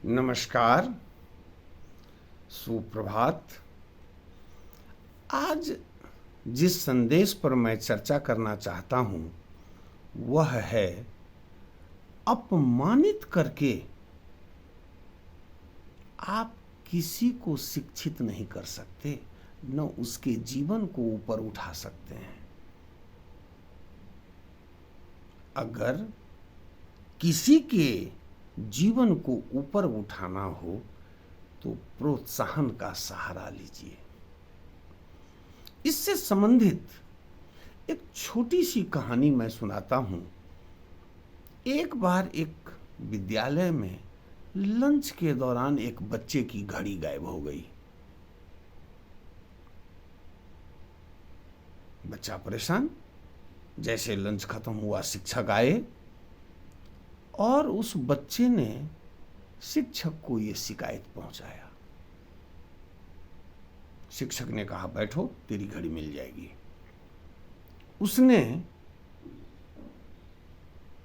नमस्कार, सुप्रभात। आज जिस संदेश पर मैं चर्चा करना चाहता हूं, वह है अपमानित करके आप किसी को शिक्षित नहीं कर सकते, न उसके जीवन को ऊपर उठा सकते हैं। अगर किसी के जीवन को ऊपर उठाना हो तो प्रोत्साहन का सहारा लीजिए। इससे संबंधित एक छोटी सी कहानी मैं सुनाता हूं। एक बार एक विद्यालय में लंच के दौरान एक बच्चे की घड़ी गायब हो गई। बच्चा परेशान। जैसे लंच खत्म हुआ, शिक्षक आए और उस बच्चे ने शिक्षक को यह शिकायत पहुंचाया। शिक्षक ने कहा, बैठो, तेरी घड़ी मिल जाएगी। उसने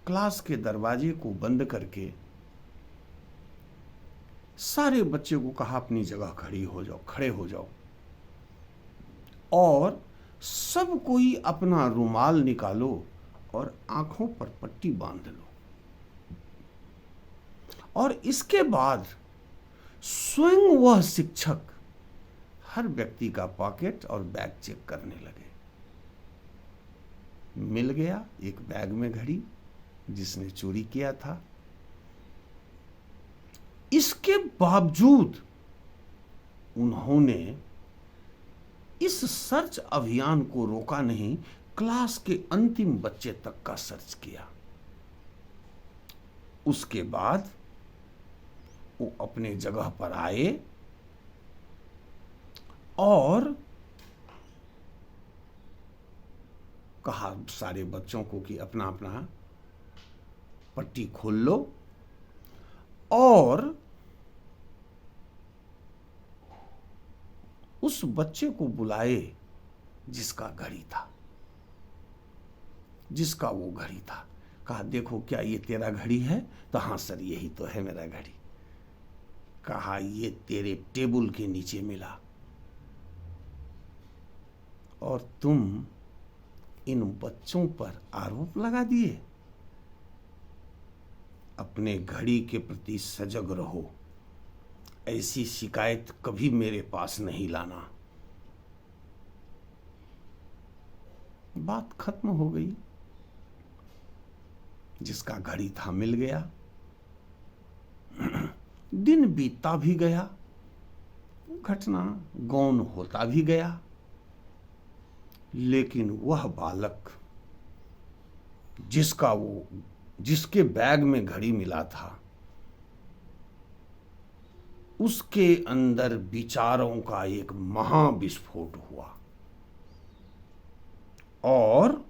क्लास के दरवाजे को बंद करके सारे बच्चे को कहा, अपनी जगह खड़ी हो जाओ, खड़े हो जाओ, और सब कोई अपना रुमाल निकालो और आंखों पर पट्टी बांध लो। और इसके बाद स्वयं वह शिक्षक हर व्यक्ति का पॉकेट और बैग चेक करने लगे। मिल गया एक बैग में घड़ी जिसने चोरी किया था। इसके बावजूद उन्होंने इस सर्च अभियान को रोका नहीं, क्लास के अंतिम बच्चे तक का सर्च किया। उसके बाद वो अपने जगह पर आए और कहा सारे बच्चों को कि अपना अपना पट्टी खोल लो, और उस बच्चे को बुलाए जिसका घड़ी था, जिसका वो घड़ी था। कहा, देखो क्या ये तेरा घड़ी है? तो हाँ सर, यही तो है मेरा घड़ी। कहा, ये तेरे टेबल के नीचे मिला और तुम इन बच्चों पर आरोप लगा दिए। अपने घड़ी के प्रति सजग रहो, ऐसी शिकायत कभी मेरे पास नहीं लाना। बात खत्म हो गई। जिसका घड़ी था मिल गया। दिन बीतता भी गया, घटना गौण होता भी गया, लेकिन वह बालक जिसके बैग में घड़ी मिला था, उसके अंदर विचारों का एक महाविस्फोट हुआ और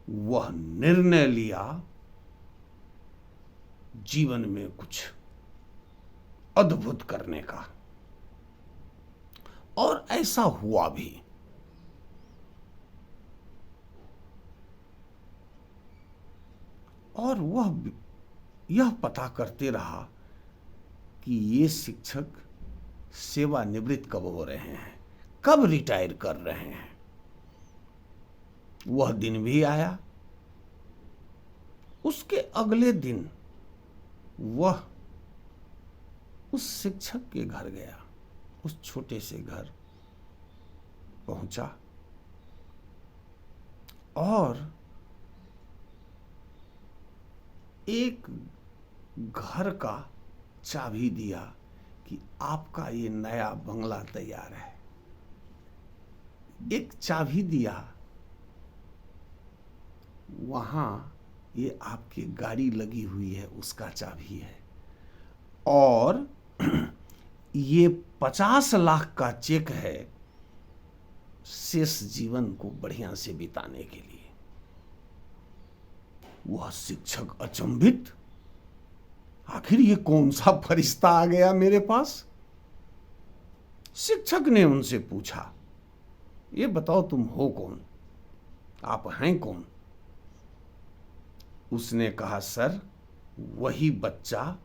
वह निर्णय लिया जीवन में कुछ अद्भुत करने का। और ऐसा हुआ भी। और वह यह पता करते रहा कि ये शिक्षक सेवानिवृत्त कब हो रहे हैं, कब रिटायर कर रहे हैं। वह दिन भी आया। उसके अगले दिन वह उस शिक्षक के घर गया, उस छोटे से घर पहुंचा और एक घर का चाबी दिया कि आपका ये नया बंगला तैयार है। एक चाबी दिया, वहां ये आपकी गाड़ी लगी हुई है उसका चाबी है, और ये 50 लाख का चेक है शेष जीवन को बढ़िया से बिताने के लिए। वह शिक्षक अचंभित, आखिर ये कौन सा फरिश्ता आ गया मेरे पास। शिक्षक ने उनसे पूछा, ये बताओ तुम हो कौन, आप हैं कौन? उसने कहा, सर वही बच्चा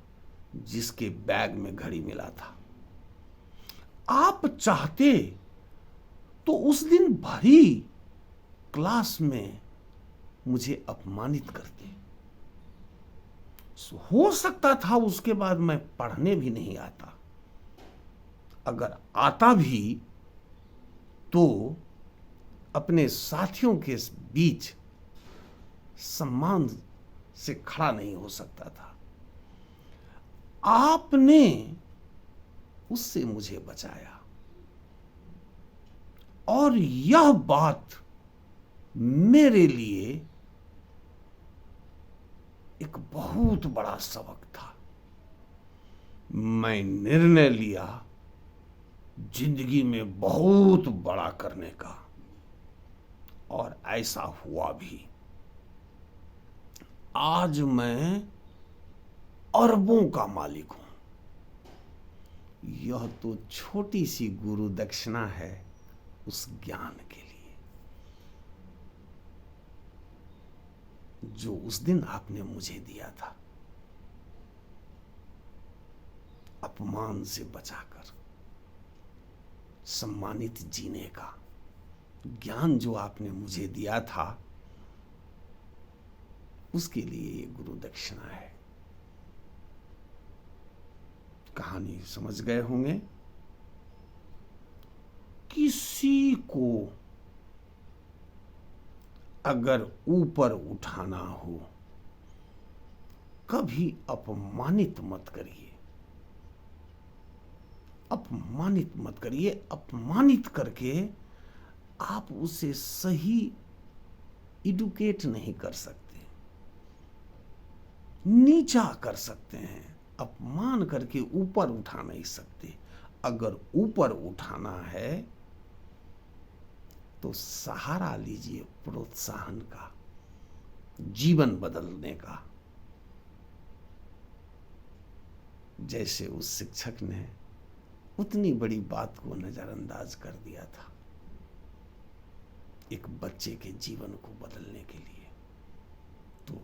जिसके बैग में घड़ी मिला था। आप चाहते तो उस दिन भरी क्लास में मुझे अपमानित करते। हो सकता था उसके बाद मैं पढ़ने भी नहीं आता। अगर आता भी तो अपने साथियों के बीच सम्मान से खड़ा नहीं हो सकता था। आपने उससे मुझे बचाया, और यह बात मेरे लिए एक बहुत बड़ा सबक था। मैं निर्णय लिया जिंदगी में बहुत बड़ा करने का, और ऐसा हुआ भी। आज मैं अरबों का मालिक हूं। यह तो छोटी सी गुरु दक्षिणा है उस ज्ञान के लिए जो उस दिन आपने मुझे दिया था। अपमान से बचाकर सम्मानित जीने का ज्ञान जो आपने मुझे दिया था, उसके लिए ये गुरु दक्षिणा है। कहानी समझ गए होंगे। किसी को अगर ऊपर उठाना हो, कभी अपमानित मत करिए। अपमानित मत करिए। अपमानित करके आप उसे सही एडुकेट नहीं कर सकते, नीचा कर सकते हैं। अपमान करके ऊपर उठा नहीं सकते। अगर ऊपर उठाना है तो सहारा लीजिए प्रोत्साहन का, जीवन बदलने का। जैसे उस शिक्षक ने उतनी बड़ी बात को नजरअंदाज कर दिया था एक बच्चे के जीवन को बदलने के लिए। तो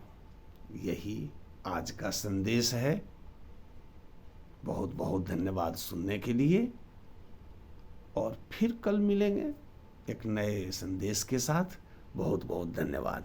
यही आज का संदेश है। बहुत बहुत धन्यवाद सुनने के लिए, और फिर कल मिलेंगे एक नए संदेश के साथ। बहुत बहुत धन्यवाद।